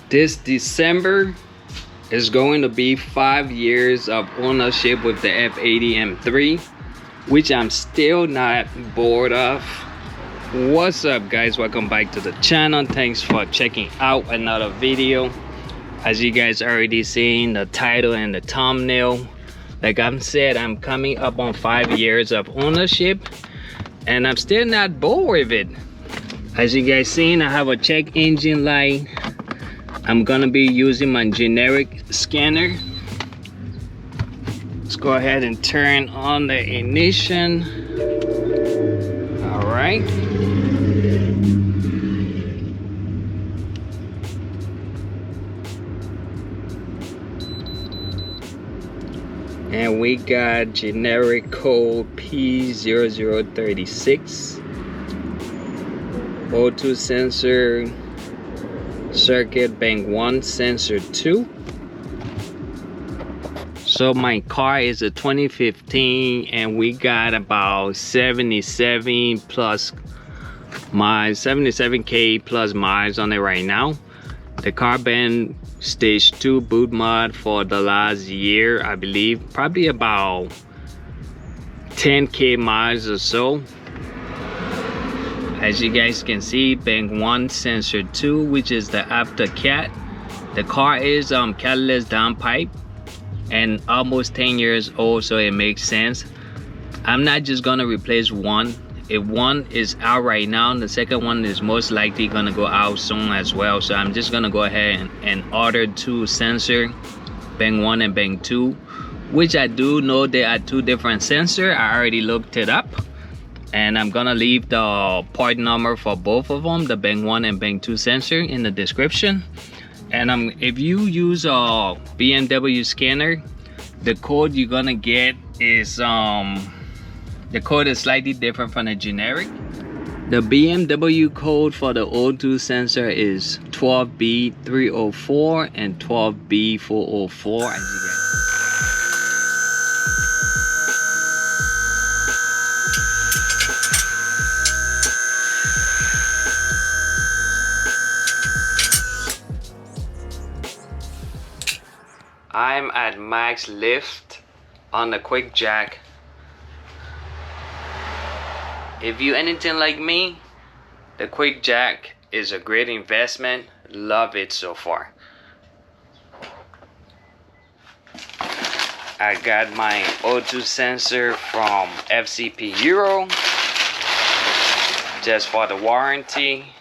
This December is going to be 5 years of ownership with the F80 M3, which I'm still not bored of. What's up guys, welcome back to the channel. Thanks for checking out another video. As you guys already seen the title and the thumbnail, like I said, I'm coming up on 5 years of ownership and I'm still not bored with it. As you guys seen, I have a check engine light. I'm gonna be using my generic scanner. Let's go ahead and turn on the ignition. All right. And we got generic code P0036. O2 sensor, circuit bank 1, sensor 2. So my car is a 2015 and we got about 77 plus miles, 77k plus miles on it right now. The car been stage 2 boot mod for the last year, I believe, probably about 10k miles or so. As you guys can see, bank 1, sensor 2, which is the after cat. The car is catalyst downpipe and almost 10 years old, so it makes sense. I'm not just gonna replace one. If one is out right now, the second one is most likely gonna go out soon as well. So I'm just gonna go ahead and order 2 sensor, bank 1 and bank 2, which I do know they are 2 different sensors. I already looked it up. And I'm gonna leave the part number for both of them, the bank 1 and bank 2 sensor, in the description. And if you use a BMW scanner, the code you're gonna get is the code is slightly different from the generic. The BMW code for the O2 sensor is 12B304 and 12B404, as you guys. I'm at max lift on the quick jack. If you anything like me, the quick jack is a great investment. Love it so far. I got my O2 sensor from FCP Euro just for the warranty.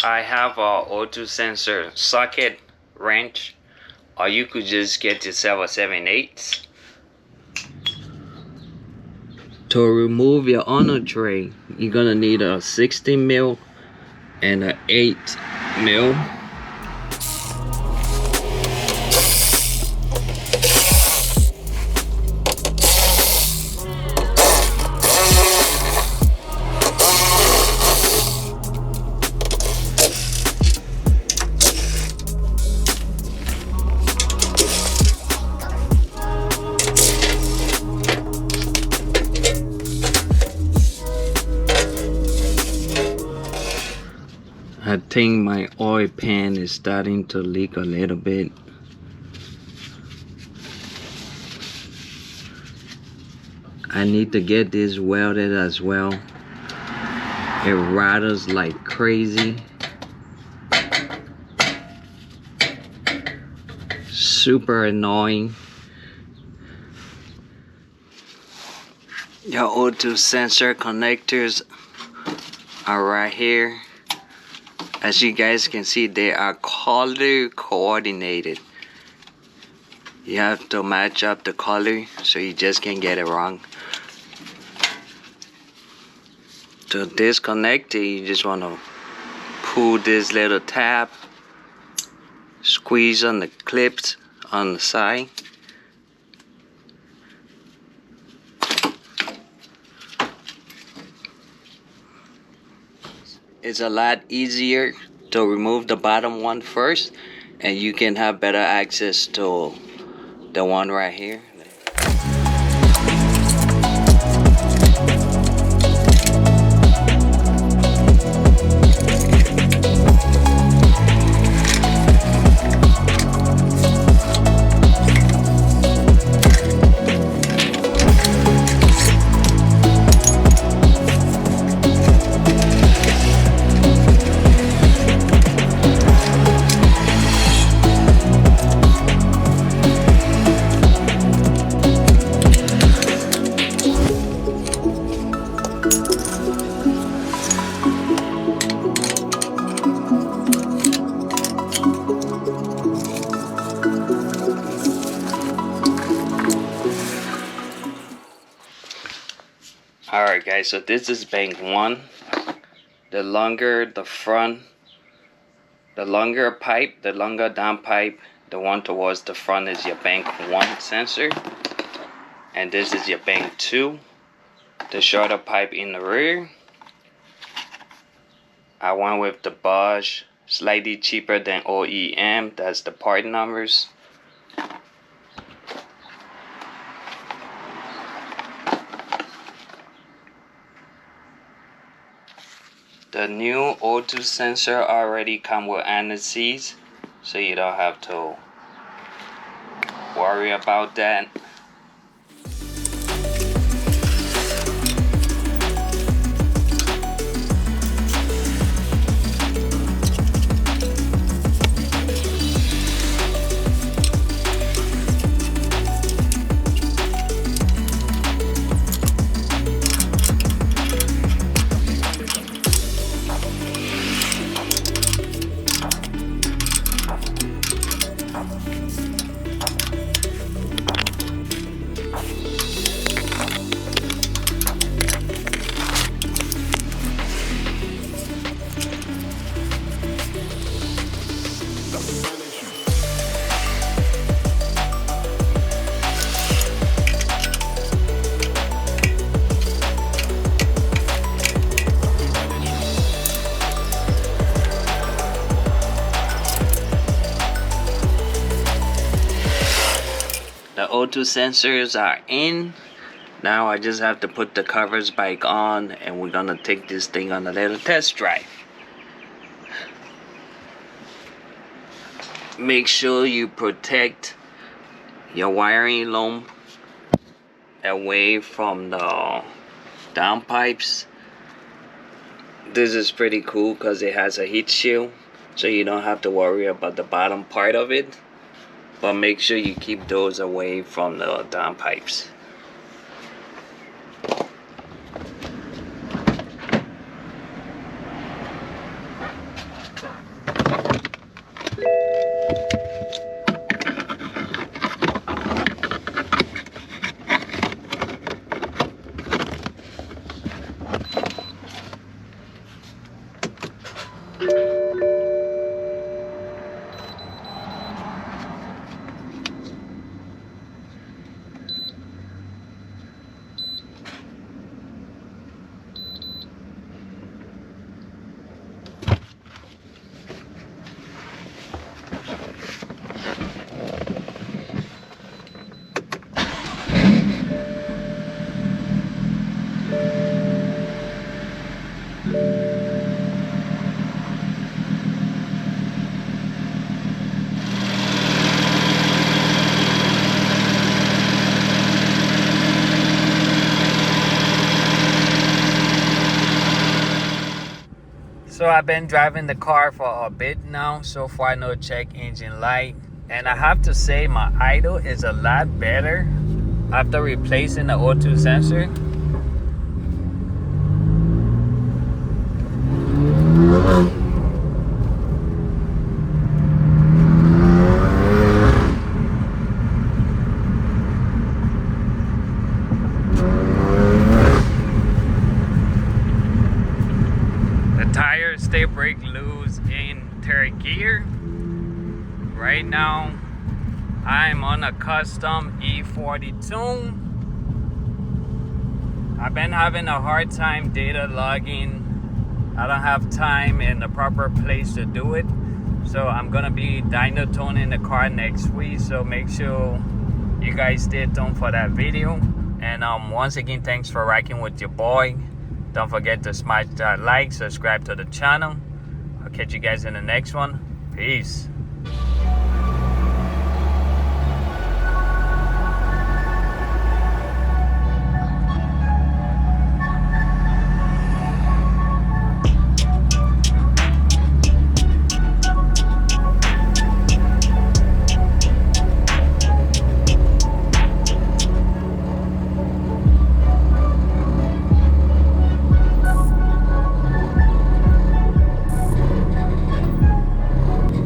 I have a O2 sensor socket wrench, or you could just get yourself a 7/8. To remove your honor tray, you're gonna need a 16 mil and an 8 mil. I think my oil pan is starting to leak a little bit. I need to get this welded as well. It rattles like crazy. Super annoying. Your O2 sensor connectors are right here. As you guys can see, they are color coordinated. You have to match up the color so you just can't get it wrong. To disconnect it, you just want to pull this little tab, squeeze on the clips on the side. It's a lot easier to remove the bottom one first, and you can have better access to the one right here. Alright guys, so this is bank 1. The longer the front, the longer pipe, the longer down pipe, the one towards the front is your bank 1 sensor. And this is your bank 2. The shorter pipe in the rear. I went with the Bosch, slightly cheaper than OEM. That's the part numbers. The new O2 sensor already come with anti-seize, so you don't have to worry about that. The O2 sensors are in. Now I just have to put the covers back on and we're gonna take this thing on a little test drive. Make sure you protect your wiring loom away from the downpipes. This is pretty cool because it has a heat shield, so you don't have to worry about the bottom part of it. But make sure you keep those away from the downpipes. So I've been driving the car for a bit now. So far no check engine light, and I have to say my idle is a lot better after replacing the O2 sensor. Tires stay brake loose in third gear. Right now I'm on a custom E42. I've been having a hard time data logging. I don't have time and the proper place to do it, so I'm gonna be dyno toning the car next week, so make sure you guys stay tuned for that video. And once again, thanks for rocking with your boy. Don't forget to smash that like, subscribe to the channel. I'll catch you guys in the next one. Peace.